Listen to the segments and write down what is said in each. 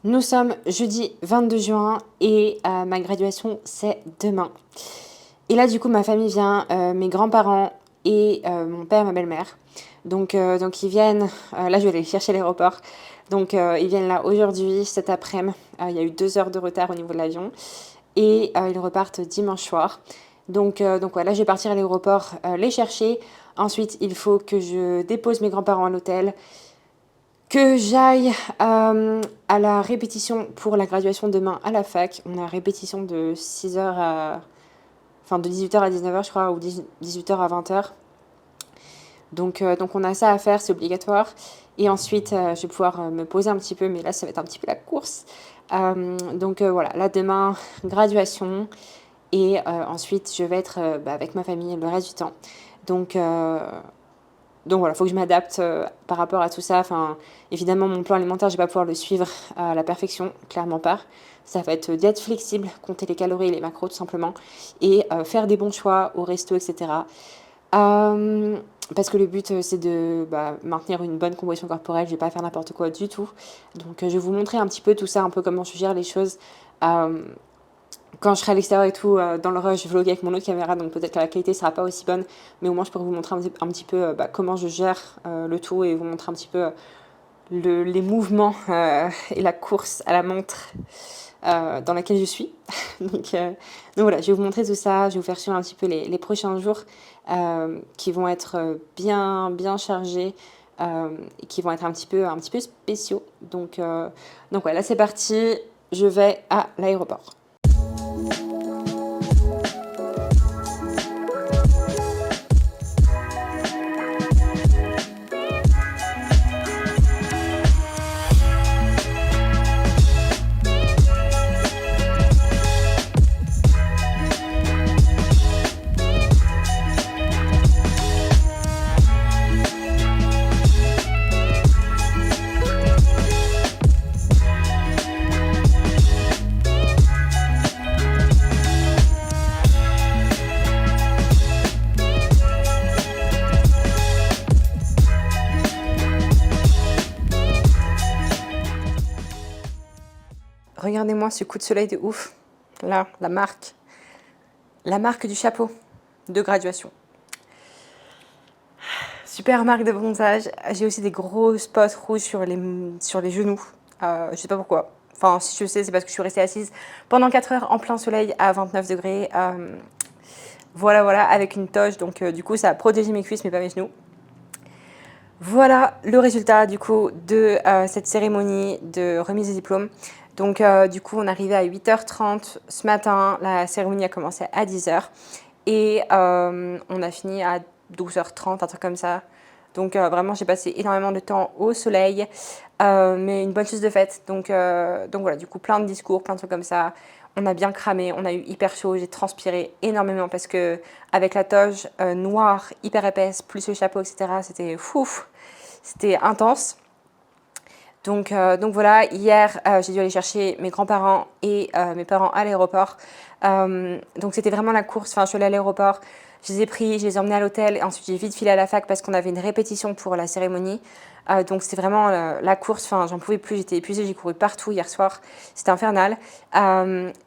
Nous sommes jeudi 22 juin et ma graduation c'est demain. Et là du coup ma famille vient, mes grands-parents et mon père, ma belle-mère. Donc ils viennent, là je vais les chercher à l'aéroport. Ils viennent là aujourd'hui, cet après-midi. Il y a eu 2 heures de retard au niveau de l'avion. Et ils repartent dimanche soir. Donc ouais, là je vais partir à l'aéroport les chercher. Ensuite il faut que je dépose mes grands-parents à l'hôtel, que j'aille à la répétition pour la graduation demain à la fac. On a répétition de 6 heures à... Enfin, de 18 heures à 19 heures je crois, ou 18 heures à 20 heures. Donc on a ça à faire, c'est obligatoire. Et ensuite, je vais pouvoir me poser un petit peu, mais là, ça va être un petit peu la course. Voilà, là, demain, graduation. Et ensuite, je vais être avec ma famille le reste du temps. Donc, euh, donc voilà, il faut que je m'adapte par rapport à tout ça. Enfin, évidemment, mon plan alimentaire, je vais pas pouvoir le suivre à la perfection, clairement pas. Ça va être d'être flexible, compter les calories et les macros tout simplement, et faire des bons choix au resto, etc. Euh, Parce que le but, c'est de maintenir une bonne composition corporelle. Je vais pas faire n'importe quoi du tout. Je vais vous montrer un petit peu tout ça, un peu comment je gère les choses. Euh, Quand je serai à l'extérieur et tout, dans le rush, je vlog avec mon autre caméra, donc peut-être que la qualité sera pas aussi bonne, mais au moins je pourrai vous montrer un petit peu comment je gère le tout et vous montrer un petit peu les mouvements et la course à la montre dans laquelle je suis. donc, euh, donc voilà, je vais vous montrer tout ça, je vais vous faire suivre un petit peu les prochains jours qui vont être bien chargés et qui vont être un petit peu spéciaux. Donc ouais, là c'est parti, je vais à l'aéroport. Regardez-moi ce coup de soleil de ouf. Là, la marque. La marque du chapeau de graduation. Super marque de bronzage. J'ai aussi des gros spots rouges sur les genoux. Je sais pas pourquoi. Enfin, si je sais, c'est parce que je suis restée assise pendant 4 heures en plein soleil à 29 degrés. Voilà, avec une toge. Du coup, ça a protégé mes cuisses, mais pas mes genoux. Voilà le résultat, du coup, de cette cérémonie de remise des diplômes. Du coup, on est arrivé à 8h30 ce matin. La cérémonie a commencé à 10 heures. Et on a fini à 12h30, un truc comme ça. Vraiment, j'ai passé énormément de temps au soleil, mais une bonne chose de faite. Donc voilà, du coup, plein de discours, plein de trucs comme ça. On a bien cramé, on a eu hyper chaud, j'ai transpiré énormément parce que avec la toge noire, hyper épaisse, plus le chapeau, etc., c'était fouf, c'était intense. Donc voilà, hier, j'ai dû aller chercher mes grands-parents et mes parents à l'aéroport. Donc c'était vraiment la course. Enfin, je suis allée à l'aéroport, je les ai pris, je les ai emmenés à l'hôtel. Et ensuite, j'ai vite filé à la fac parce qu'on avait une répétition pour la cérémonie. Donc c'était vraiment la course. Enfin, j'en pouvais plus, j'étais épuisée, j'ai couru partout hier soir. C'était infernal.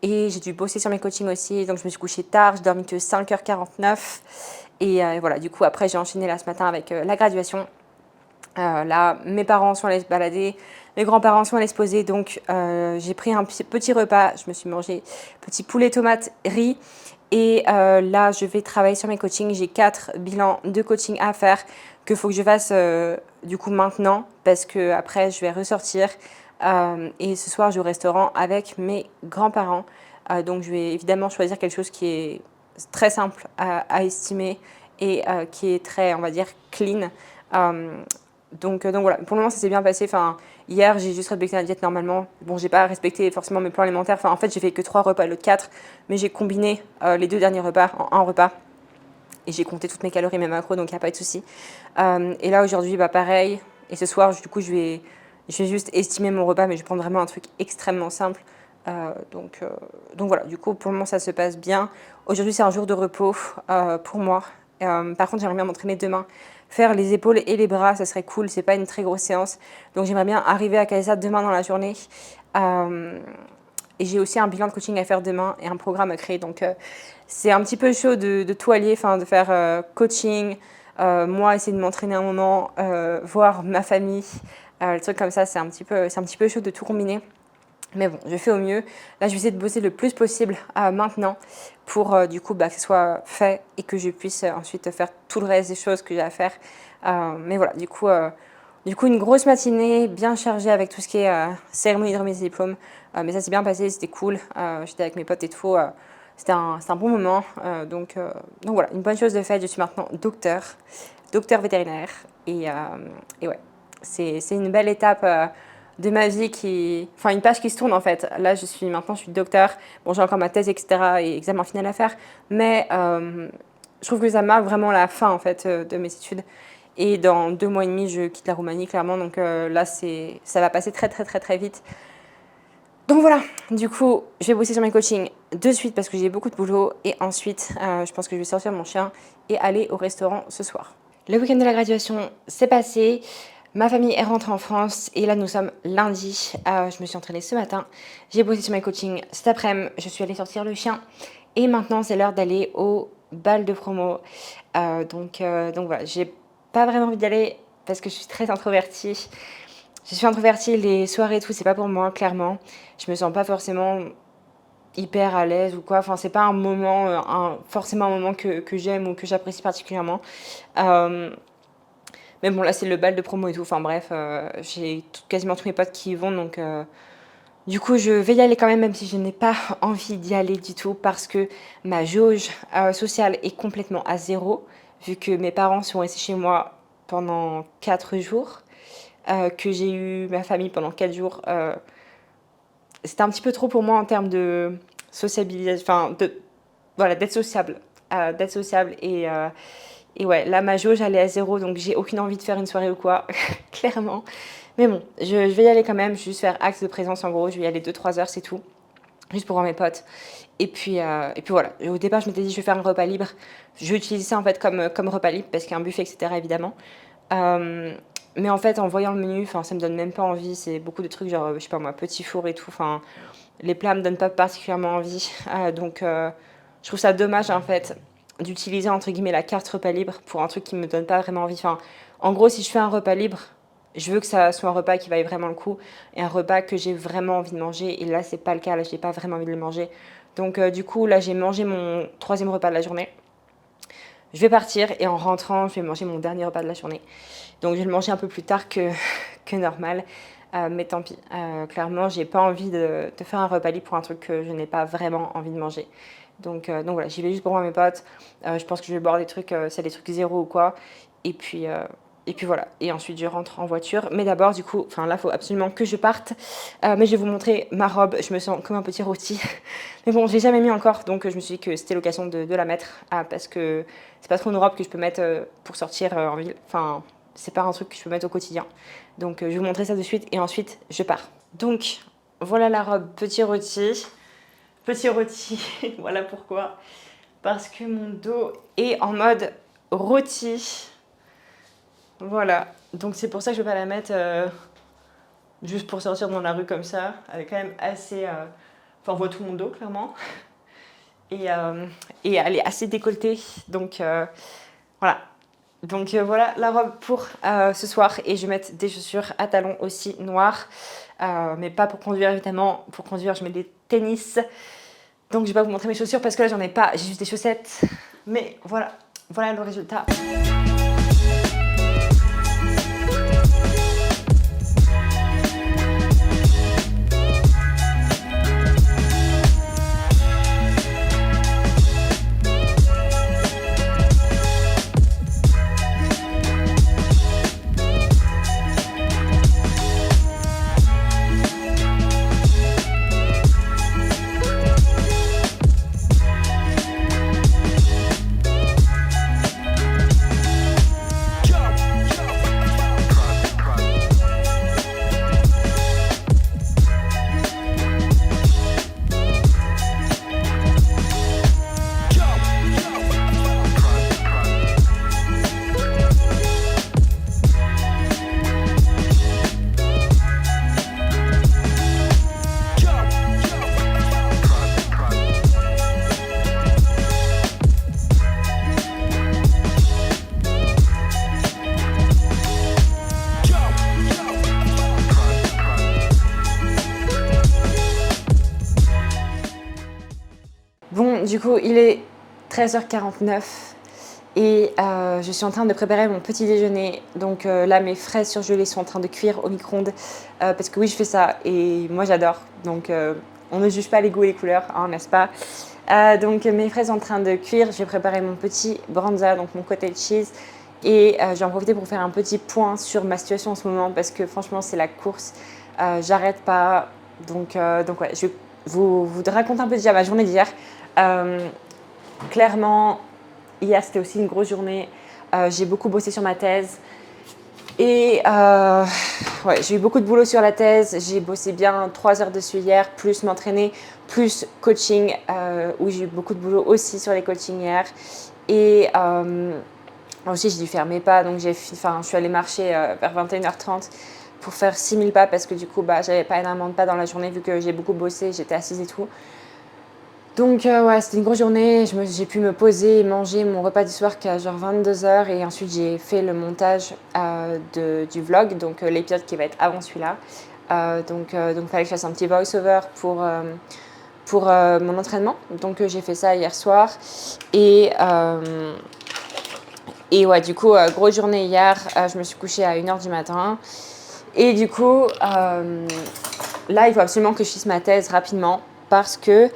Et j'ai dû bosser sur mes coachings aussi. Donc je me suis couchée tard, j'ai dormi que 5h49. Et voilà, du coup, après, j'ai enchaîné là ce matin avec la graduation. Là, mes parents sont allés se balader, mes grands-parents sont allés se poser, donc j'ai pris un petit repas. Je me suis mangé petit poulet, tomate, riz. Et là, je vais travailler sur mes coachings. J'ai 4 bilans de coaching à faire qu'il faut que je fasse du coup maintenant parce que après je vais ressortir. Et ce soir, je vais au restaurant avec mes grands-parents. Donc, je vais évidemment choisir quelque chose qui est très simple à estimer et qui est très, on va dire, clean. Donc voilà, pour le moment ça s'est bien passé. Enfin, hier j'ai juste respecté la diète normalement. Bon, j'ai pas respecté forcément mes plans alimentaires. Enfin, en fait, j'ai fait que 3 repas, l'autre 4, mais j'ai combiné les 2 derniers repas en un repas. Et j'ai compté toutes mes calories, mes macros, donc il n'y a pas de souci. Et là aujourd'hui, pareil. Et ce soir, du coup, je vais juste estimer mon repas, mais je vais prendre vraiment un truc extrêmement simple. Donc voilà, du coup, pour le moment, ça se passe bien. Aujourd'hui, c'est un jour de repos pour moi. Par contre, j'aimerais bien m'entraîner demain. Faire les épaules et les bras, ça serait cool. C'est pas une très grosse séance. Donc j'aimerais bien arriver à caler ça demain dans la journée. Et j'ai aussi un bilan de coaching à faire demain et un programme à créer. Donc, c'est un petit peu chaud de tout allier, enfin, de faire coaching, moi, essayer de m'entraîner un moment, voir ma famille, le truc comme ça, c'est un petit peu chaud de tout combiner. Mais bon, je fais au mieux. Là, je vais essayer de bosser le plus possible maintenant pour du coup que ce soit fait et que je puisse ensuite faire tout le reste des choses que j'ai à faire. Mais voilà, du coup, une grosse matinée bien chargée avec tout ce qui est cérémonie de remise des diplômes. Mais ça s'est bien passé, c'était cool. J'étais avec mes potes et tout. C'était un bon moment. Donc voilà, une bonne chose de faite. Je suis maintenant docteur vétérinaire. Et ouais, c'est une belle étape de ma vie enfin une page qui se tourne en fait. Là, maintenant je suis docteur. Bon, j'ai encore ma thèse, etc. et examen final à faire. Mais je trouve que ça marque vraiment la fin en fait de mes études. Et dans 2 mois et demi, je quitte la Roumanie, clairement. Donc là, ça va passer très, très, très, très vite. Donc voilà, du coup, je vais bosser sur mes coachings de suite parce que j'ai beaucoup de boulot. Et ensuite, je pense que je vais sortir mon chien et aller au restaurant ce soir. Le week-end de la graduation, c'est passé. Ma famille est rentrée en France et là, nous sommes lundi. Je me suis entraînée ce matin. J'ai bossé sur mes coachings cet après-midi. Je suis allée sortir le chien. Et maintenant, c'est l'heure d'aller au bal de promo. Donc voilà, j'ai pas vraiment envie d'y aller parce que je suis très introvertie. Je suis introvertie, les soirées et tout, c'est pas pour moi, clairement. Je me sens pas forcément hyper à l'aise ou quoi. Enfin, c'est pas un moment, forcément un moment que j'aime ou que j'apprécie particulièrement. Mais bon, là, c'est le bal de promo et tout. Enfin bref, j'ai quasiment tous mes potes qui y vont, donc du coup, je vais y aller quand même si je n'ai pas envie d'y aller du tout parce que ma jauge sociale est complètement à zéro, vu que mes parents sont restés chez moi pendant 4 jours, que j'ai eu ma famille pendant 4 jours. C'était un petit peu trop pour moi en termes de sociabilisation, enfin, voilà, d'être sociable. Et ouais, là, ma jauge, elle est à zéro, donc j'ai aucune envie de faire une soirée ou quoi, clairement. Mais bon, je vais y aller quand même, juste faire acte de présence en gros. Je vais y aller 2-3 heures, c'est tout. Juste pour voir mes potes. Et puis voilà. Au départ, je m'étais dit, je vais faire un repas libre. Je vais utiliser ça en fait comme repas libre parce qu'il y a un buffet, etc. évidemment. Mais en fait, en voyant le menu, ça me donne même pas envie. C'est beaucoup de trucs genre, je sais pas moi, petit four et tout. Enfin, les plats me donnent pas particulièrement envie. Donc, je trouve ça dommage en fait d'utiliser entre guillemets la carte repas libre pour un truc qui me donne pas vraiment envie. Enfin, en gros, si je fais un repas libre, je veux que ça soit un repas qui vaille vraiment le coup et un repas que j'ai vraiment envie de manger. Et là, c'est pas le cas. Là, j'ai pas vraiment envie de le manger. Donc, du coup, là, j'ai mangé mon 3e repas de la journée. Je vais partir et en rentrant, je vais manger mon dernier repas de la journée. Donc, je vais le manger un peu plus tard que normal. Mais tant pis. Clairement, j'ai pas envie de faire un repas libre pour un truc que je n'ai pas vraiment envie de manger. Donc voilà, j'y vais juste pour voir mes potes. Je pense que je vais boire des trucs, c'est des trucs zéro ou quoi. Et puis voilà. Et ensuite, je rentre en voiture. Mais d'abord, du coup, là, il faut absolument que je parte. Mais je vais vous montrer ma robe. Je me sens comme un petit rôti. Mais bon, je l'ai jamais mis encore. Donc, je me suis dit que c'était l'occasion de la mettre. Parce que c'est pas trop une robe que je peux mettre pour sortir en ville. Enfin, c'est pas un truc que je peux mettre au quotidien. Donc, je vais vous montrer ça de suite. Et ensuite, je pars. Donc, voilà la robe petit rôti. Petit rôti, voilà pourquoi. Parce que mon dos est en mode rôti. Voilà, donc c'est pour ça que je ne vais pas la mettre juste pour sortir dans la rue comme ça. Elle est quand même assez... on voit tout mon dos, clairement. Et elle est assez décolletée. Donc, voilà. Donc, voilà la robe pour ce soir. Et je vais mettre des chaussures à talons aussi noires. Mais pas pour conduire, évidemment. Pour conduire, je mets des tennis. Donc, je vais pas vous montrer mes chaussures parce que là, j'en ai pas. J'ai juste des chaussettes. Mais voilà le résultat. Du coup, il est 13h49 et je suis en train de préparer mon petit déjeuner. Donc là, mes fraises surgelées sont en train de cuire au micro-ondes parce que oui, je fais ça et moi, j'adore. Donc, on ne juge pas les goûts et les couleurs, hein, n'est-ce pas? Donc, mes fraises sont en train de cuire. Je vais préparer mon petit branza, donc mon cottage cheese. Et je vais en profiter pour faire un petit point sur ma situation en ce moment parce que franchement, c'est la course. J'arrête pas. Donc ouais, je vais vous raconter un peu déjà ma journée d'hier. Clairement, hier, c'était aussi une grosse journée. J'ai beaucoup bossé sur ma thèse. Et ouais, j'ai eu beaucoup de boulot sur la thèse. J'ai bossé bien 3 heures dessus hier, plus m'entraîner, plus coaching, où j'ai eu beaucoup de boulot aussi sur les coachings hier. Et aussi, j'ai dû faire mes pas. Donc, je suis allée marcher vers 21h30 pour faire 6000 pas parce que du coup, j'avais pas énormément de pas dans la journée vu que j'ai beaucoup bossé, j'étais assise et tout. Donc ouais, c'était une grosse journée, j'ai pu me poser et manger mon repas du soir qu'à genre 22h et ensuite j'ai fait le montage du vlog, donc l'épisode qui va être avant celui-là. Donc il fallait que je fasse un petit voice-over pour mon entraînement. Donc j'ai fait ça hier soir et ouais, du coup, grosse journée hier, je me suis couchée à 1h du matin. Et du coup, là, il faut absolument que je finisse ma thèse rapidement parce que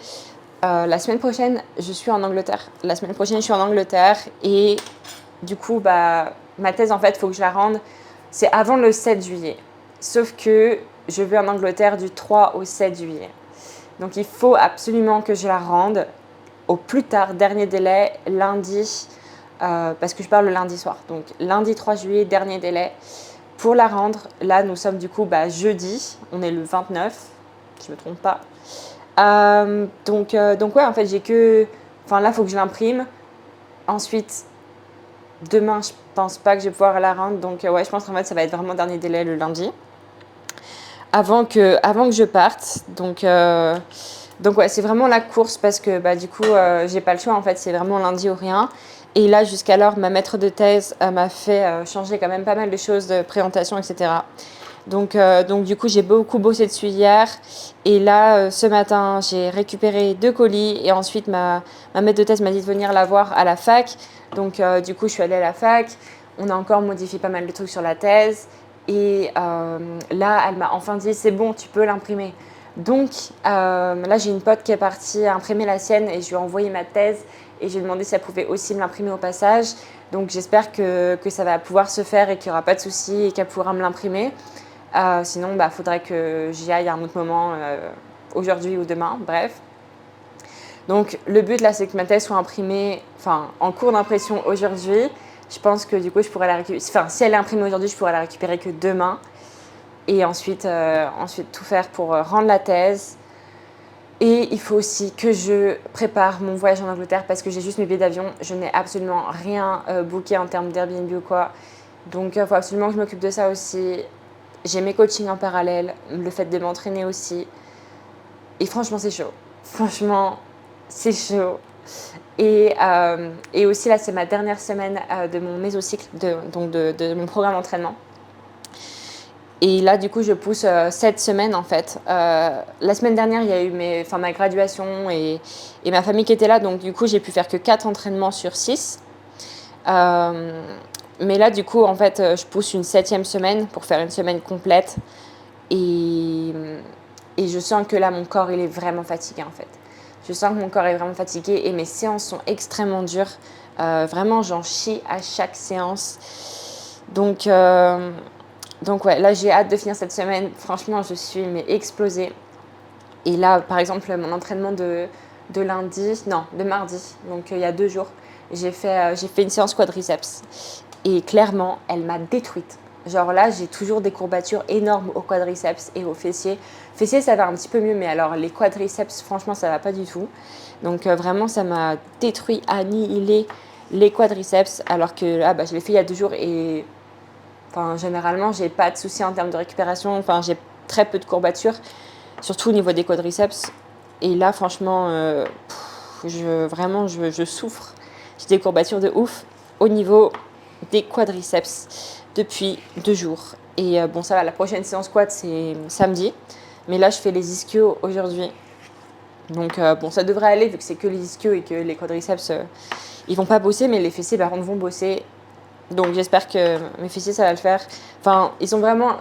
la semaine prochaine, je suis en Angleterre. La semaine prochaine, je suis en Angleterre et du coup, ma thèse, en fait, il faut que je la rende. C'est avant le 7 juillet. Sauf que je vais en Angleterre du 3 au 7 juillet. Donc, il faut absolument que je la rende au plus tard, dernier délai, lundi, parce que je pars le lundi soir. Donc, lundi 3 juillet, dernier délai pour la rendre. Là, nous sommes du coup jeudi. On est le 29, si je ne me trompe pas. Donc ouais, en fait, là, il faut que je l'imprime. Ensuite, demain, je pense pas que je vais pouvoir la rendre. Donc ouais, je pense qu'en fait, ça va être vraiment dernier délai le lundi. Avant que je parte. Donc ouais, c'est vraiment la course parce que du coup, j'ai pas le choix. En fait, c'est vraiment lundi ou rien. Et là, jusqu'alors, ma maître de thèse m'a fait changer quand même pas mal de choses de présentation, etc. Donc du coup, j'ai beaucoup bossé dessus hier. Et là, ce matin, j'ai récupéré 2 colis. Et ensuite, ma maître de thèse m'a dit de venir la voir à la fac. Donc du coup, je suis allée à la fac. On a encore modifié pas mal de trucs sur la thèse. Et là, elle m'a enfin dit, c'est bon, tu peux l'imprimer. Donc là, j'ai une pote qui est partie imprimer la sienne. Et je lui ai envoyé ma thèse. Et j'ai demandé si elle pouvait aussi me l'imprimer au passage. Donc j'espère que ça va pouvoir se faire et qu'il n'y aura pas de souci et qu'elle pourra me l'imprimer. Sinon, faudrait que j'y aille à un autre moment, aujourd'hui ou demain, bref. Donc, le but là, c'est que ma thèse soit imprimée, en cours d'impression aujourd'hui. Je pense que du coup, je pourrais la récupérer. Si elle est imprimée aujourd'hui, je pourrais la récupérer que demain. Et ensuite tout faire pour rendre la thèse. Et il faut aussi que je prépare mon voyage en Angleterre parce que j'ai juste mes billets d'avion. Je n'ai absolument rien booké en termes d'Airbnb ou quoi. Donc, il faut absolument que je m'occupe de ça aussi. J'ai mes coachings en parallèle, le fait de m'entraîner aussi. Et franchement, c'est chaud. Franchement, c'est chaud. Et aussi, là, c'est ma dernière semaine de mon mésocycle, de mon programme d'entraînement. Et là, du coup, je pousse 7 semaines, en fait. La semaine dernière, il y a eu ma graduation et ma famille qui était là. Donc, du coup, j'ai pu faire que 4 entraînements sur 6. Mais là, du coup, en fait, je pousse une 7e semaine pour faire une semaine complète. Et je sens que là, mon corps, il est vraiment fatigué, en fait. Je sens que mon corps est vraiment fatigué et mes séances sont extrêmement dures. Vraiment, j'en chie à chaque séance. Donc ouais, là, j'ai hâte de finir cette semaine. Franchement, je suis explosée. Et là, par exemple, mon entraînement de mardi, donc il y a 2 jours, j'ai fait une séance quadriceps. Et clairement, elle m'a détruite. Genre là, j'ai toujours des courbatures énormes au quadriceps et aux fessiers. Fessiers, ça va un petit peu mieux, mais alors les quadriceps, franchement, ça va pas du tout. Donc vraiment, ça m'a détruit, annihilé les quadriceps. Alors que là, je l'ai fait il y a 2 jours et généralement, j'ai pas de soucis en termes de récupération. J'ai très peu de courbatures, surtout au niveau des quadriceps. Et là, franchement, je souffre. J'ai des courbatures de ouf au niveau des quadriceps depuis 2 jours. Et bon, ça va, la prochaine séance quad, c'est samedi. Mais là, je fais les ischios aujourd'hui. Donc bon, ça devrait aller vu que c'est que les ischios et que les quadriceps, ils vont pas bosser, mais les fessiers par contre vont bosser. Donc j'espère que mes fessiers ça va le faire. Enfin, ils sont vraiment...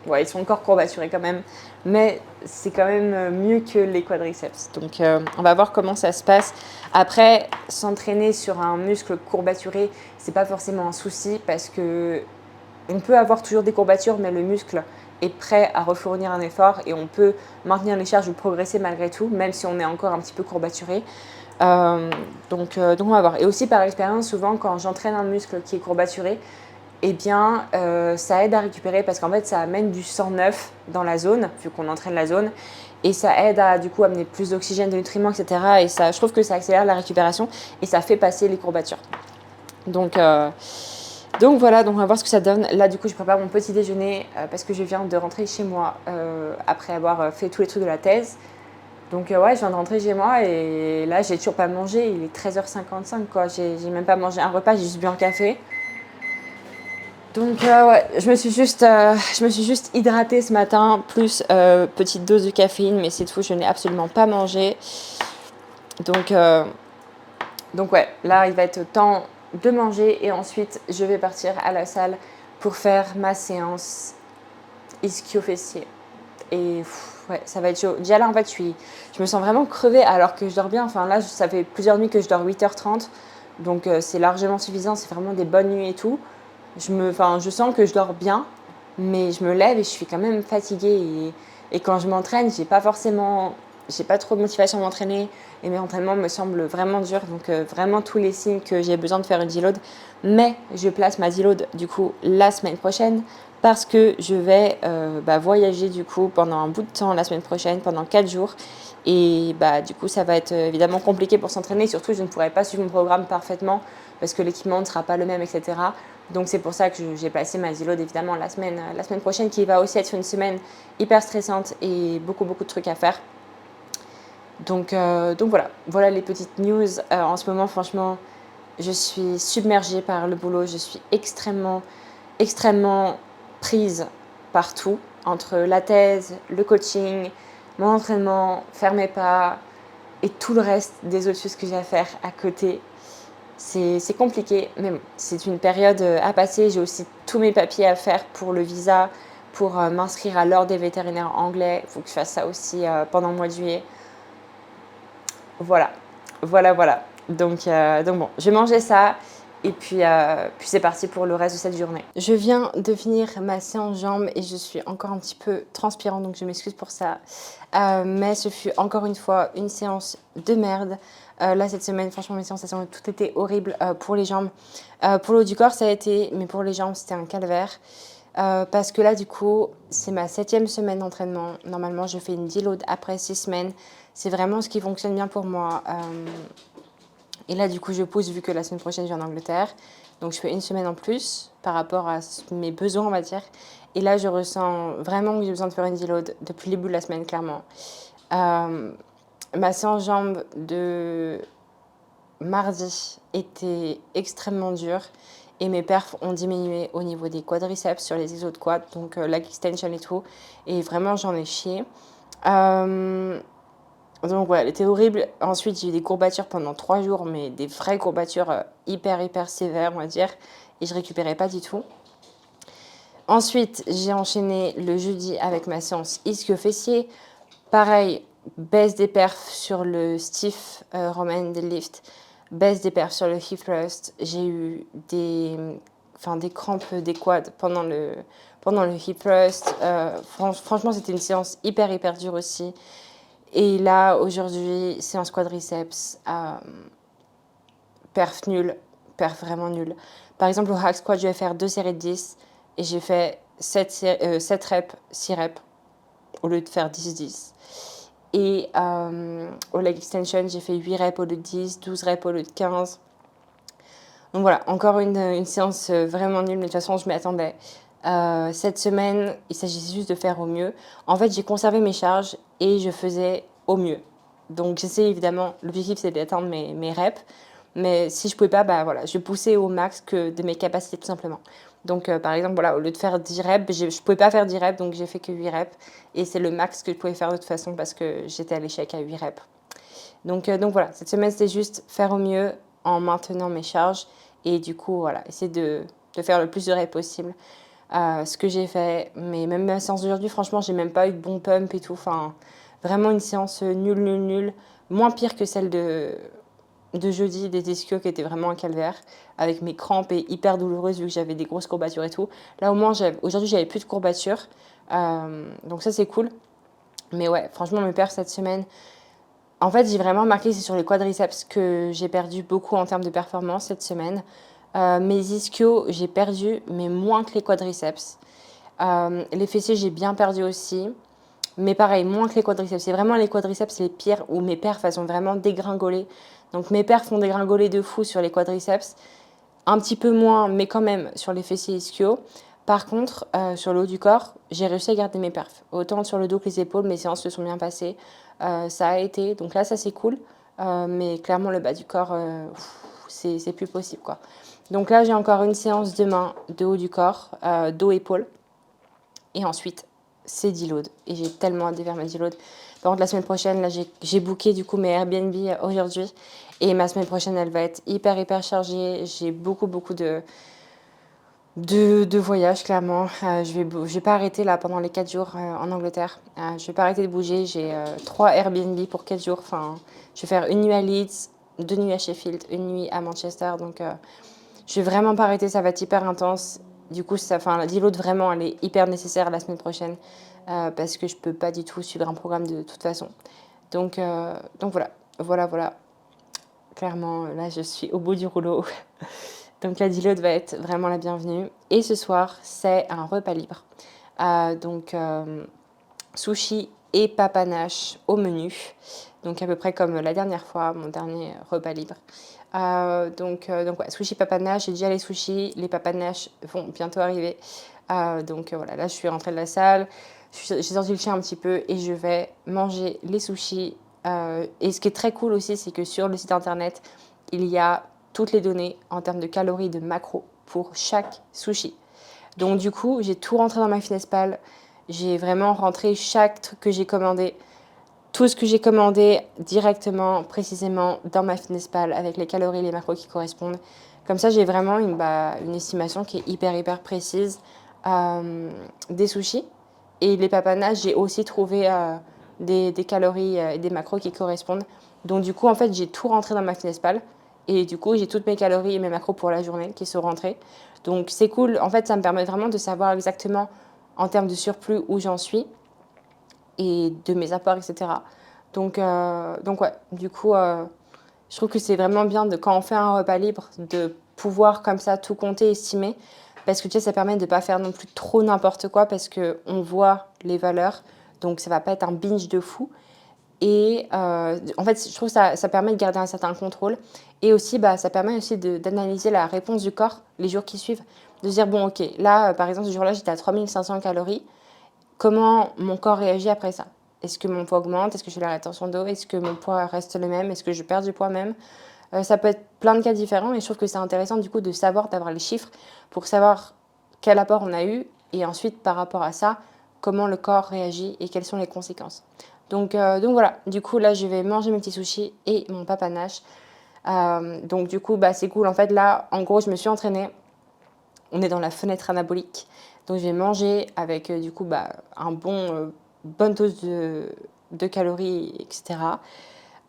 Ouais, ils sont encore courbaturés quand même, mais c'est quand même mieux que les quadriceps. Donc on va voir comment ça se passe. Après, s'entraîner sur un muscle courbaturé, c'est pas forcément un souci parce que on peut avoir toujours des courbatures, mais le muscle est prêt à refournir un effort et on peut maintenir les charges ou progresser malgré tout, même si on est encore un petit peu courbaturé. Donc on va voir. Et aussi par expérience, souvent quand j'entraîne un muscle qui est courbaturé, eh bien, ça aide à récupérer parce qu'en fait, ça amène du sang neuf dans la zone, vu qu'on entraîne la zone, et ça aide à du coup amener plus d'oxygène, de nutriments, etc. Et ça, je trouve que ça accélère la récupération et ça fait passer les courbatures. Donc voilà, donc on va voir ce que ça donne. Là, du coup, je prépare mon petit déjeuner parce que je viens de rentrer chez moi après avoir fait tous les trucs de la thèse. Donc ouais, je viens de rentrer chez moi et là, j'ai toujours pas mangé. Il est 13h55, quoi. J'ai même pas mangé un repas, j'ai juste bu un café. Donc ouais, je me suis juste hydratée ce matin, plus petite dose de caféine, mais c'est tout, je n'ai absolument pas mangé. Donc, euh, donc ouais, là il va être temps de manger et ensuite je vais partir à la salle pour faire ma séance ischio-fessier. Et ouais, ça va être chaud. Déjà là en fait je me sens vraiment crevée alors que je dors bien. Enfin là ça fait plusieurs nuits que je dors 8h30, donc c'est largement suffisant, c'est vraiment des bonnes nuits et tout. Je sens que je dors bien, mais je me lève et je suis quand même fatiguée. Et quand je m'entraîne, j'ai pas trop de motivation à m'entraîner et mes entraînements me semblent vraiment durs. Donc vraiment tous les signes que j'ai besoin de faire une deload. Mais je place ma deload du coup la semaine prochaine parce que je vais voyager du coup pendant un bout de temps la semaine prochaine, pendant 4 jours. Et du coup, ça va être évidemment compliqué pour s'entraîner. Surtout, je ne pourrai pas suivre mon programme parfaitement parce que l'équipement ne sera pas le même, etc. Donc, c'est pour ça que j'ai placé ma deload évidemment la semaine prochaine, qui va aussi être une semaine hyper stressante et beaucoup, beaucoup de trucs à faire. Donc voilà les petites news. En ce moment, franchement, je suis submergée par le boulot. Je suis extrêmement, extrêmement prise partout, entre la thèse, le coaching, mon entraînement, faire mes pas et tout le reste des autres choses que j'ai à faire à côté. C'est compliqué, mais bon, c'est une période à passer. J'ai aussi tous mes papiers à faire pour le visa, pour m'inscrire à l'ordre des vétérinaires anglais. Il faut que je fasse ça aussi pendant le mois de juillet. Voilà. Donc bon, je vais manger ça et puis c'est parti pour le reste de cette journée. Je viens de finir ma séance jambes et je suis encore un petit peu transpirante, donc je m'excuse pour ça. Mais ce fut encore une fois une séance de merde. Là, cette semaine, franchement, mes séances, elles ont tout été horribles pour les jambes. Pour le haut du corps, ça a été, mais pour les jambes, c'était un calvaire. Parce que là, du coup, c'est ma 7e semaine d'entraînement. Normalement, je fais une deload après 6 semaines. C'est vraiment ce qui fonctionne bien pour moi. Et là, du coup, je pousse vu que la semaine prochaine, je viens d'Angleterre. Donc, je fais une semaine en plus par rapport à mes besoins, on va dire. Et là, je ressens vraiment que j'ai besoin de faire une deload depuis le début de la semaine, clairement. Ma séance jambes de mardi était extrêmement dure. Et mes perfs ont diminué au niveau des quadriceps sur les exos de quad, donc leg extension et tout. Et vraiment, j'en ai chié. Donc ouais, elle était horrible. Ensuite, j'ai eu des courbatures pendant 3 jours, mais des vraies courbatures hyper, hyper sévères, on va dire. Et je récupérais pas du tout. Ensuite, j'ai enchaîné le jeudi avec ma séance ischio-fessier. Pareil, baisse des perfs sur le stiff Roman deadlift. Baisse des perfs sur le hip thrust. J'ai eu des crampes des quads pendant le hip thrust. Franchement, c'était une séance hyper, hyper dure aussi. Et là, aujourd'hui, séance quadriceps, perf nul, perf vraiment nul. Par exemple, au hack squat, je vais faire 2 séries de 10 et j'ai fait 7 reps, 6 reps au lieu de faire 10-10. Et au leg extension, j'ai fait 8 reps au lieu de 10, 12 reps au lieu de 15. Donc voilà, encore une séance vraiment nulle, mais de toute façon, je m'y attendais. Cette semaine, il s'agissait juste de faire au mieux. En fait, j'ai conservé mes charges et je faisais au mieux. Donc j'essaie évidemment, l'objectif c'est d'atteindre mes reps, mais si je pouvais pas, voilà, je poussais au max que de mes capacités tout simplement. Donc par exemple, voilà, au lieu de faire 10 reps, je pouvais pas faire 10 reps, donc j'ai fait que 8 reps. Et c'est le max que je pouvais faire de toute façon parce que j'étais à l'échec à 8 reps. Donc voilà, cette semaine, c'était juste faire au mieux en maintenant mes charges. Et du coup, voilà, essayer de faire le plus de reps possible. Ce que j'ai fait, mais même ma séance d'aujourd'hui, franchement, j'ai même pas eu de bon pump et tout. Enfin, vraiment une séance nulle, nulle, nulle. Moins pire que celle de jeudi des ischios qui était vraiment un calvaire, avec mes crampes et hyper douloureuses vu que j'avais des grosses courbatures et tout. Là, au moins, aujourd'hui, j'avais plus de courbatures. Donc ça, c'est cool. Mais ouais, franchement, mes perfs cette semaine, en fait, j'ai vraiment remarqué que c'est sur les quadriceps que j'ai perdu beaucoup en termes de performance cette semaine. Mes ischios, j'ai perdu, mais moins que les quadriceps. Les fessiers, j'ai bien perdu aussi. Mais pareil, moins que les quadriceps. C'est vraiment les quadriceps les pires où mes perfs, elles ont vraiment dégringolé. Donc mes perfs ont dégringolé de fou sur les quadriceps. Un petit peu moins, mais quand même sur les fessiers ischios. Par contre, sur le haut du corps, j'ai réussi à garder mes perfs. Autant sur le dos que les épaules, mes séances se sont bien passées. Ça a été. Donc là, ça c'est cool. Mais clairement, le bas du corps, c'est plus possible, quoi. Donc là, j'ai encore une séance demain de haut du corps, dos-épaules. Et ensuite, c'est deload. Et j'ai tellement hâte de faire ma deload. Par contre, la semaine prochaine, là, j'ai booké du coup mes Airbnb aujourd'hui. Et ma semaine prochaine, elle va être hyper, hyper chargée. J'ai beaucoup, beaucoup de voyages, clairement. Je vais pas arrêter là pendant les 4 jours en Angleterre. Je vais pas arrêter de bouger. J'ai 3 Airbnb pour 4 jours. Enfin, je vais faire une nuit à Leeds, 2 nuits à Sheffield, une nuit à Manchester. Donc, je vais vraiment pas arrêter. Ça va être hyper intense. Du coup, la deload, vraiment, elle est hyper nécessaire la semaine prochaine parce que je peux pas du tout suivre un programme de toute façon. Donc voilà, voilà. Clairement, là, je suis au bout du rouleau. Donc la deload va être vraiment la bienvenue. Et ce soir, c'est un repas libre. Sushi et papanache au menu. Donc à peu près comme la dernière fois, mon dernier repas libre. Ouais, sushi papanache, j'ai déjà les sushis, les papanaches vont bientôt arriver. Voilà, là je suis rentrée de la salle, j'ai sorti le chien un petit peu et je vais manger les sushis. Et ce qui est très cool aussi, c'est que sur le site internet, il y a toutes les données en termes de calories, de macros pour chaque sushi. Donc du coup, j'ai tout rentré dans MyFitnessPal. J'ai vraiment rentré chaque truc que j'ai commandé. Tout ce que j'ai commandé directement, précisément dans MyFitnessPal avec les calories et les macros qui correspondent. Comme ça, j'ai vraiment une estimation qui est hyper, hyper précise des sushis. Et les papanaches, j'ai aussi trouvé des calories et des macros qui correspondent. Donc du coup, en fait, j'ai tout rentré dans MyFitnessPal. Et du coup, j'ai toutes mes calories et mes macros pour la journée qui sont rentrés. Donc c'est cool. En fait, ça me permet vraiment de savoir exactement en termes de surplus où j'en suis et de mes apports, etc. Donc ouais, du coup, je trouve que c'est vraiment bien quand on fait un repas libre de pouvoir comme ça tout compter, estimer. Parce que tu sais, ça permet de ne pas faire non plus trop n'importe quoi parce qu'on voit les valeurs. Donc ça va pas être un binge de fou. Et en fait, je trouve que ça permet de garder un certain contrôle. Et aussi, ça permet aussi d'analyser la réponse du corps les jours qui suivent. De se dire, bon, ok, là, par exemple, ce jour-là, j'étais à 3500 calories. Comment mon corps réagit après ça? Est-ce que mon poids augmente? Est-ce que j'ai la rétention d'eau? Est-ce que mon poids reste le même? Est-ce que je perds du poids même? Ça peut être plein de cas différents. Et je trouve que c'est intéressant du coup de savoir, d'avoir les chiffres pour savoir quel apport on a eu. Et ensuite, par rapport à ça, comment le corps réagit et quelles sont les conséquences. Donc voilà, du coup là je vais manger mes petits sushis et mon papanache. Donc du coup c'est cool. En fait là, en gros je me suis entraînée. On est dans la fenêtre anabolique. Donc je vais manger avec du coup un bonne dose de calories, etc.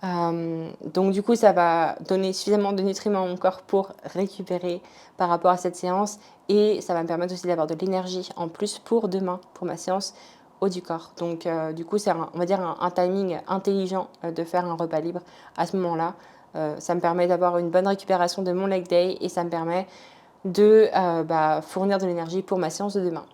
Donc du coup ça va donner suffisamment de nutriments à mon corps pour récupérer par rapport à cette séance. Et ça va me permettre aussi d'avoir de l'énergie en plus pour demain, pour ma séance haut du corps. Donc du coup c'est on va dire un timing intelligent de faire un repas libre à ce moment-là. Ça me permet d'avoir une bonne récupération de mon leg day et ça me permet de fournir de l'énergie pour ma séance de demain.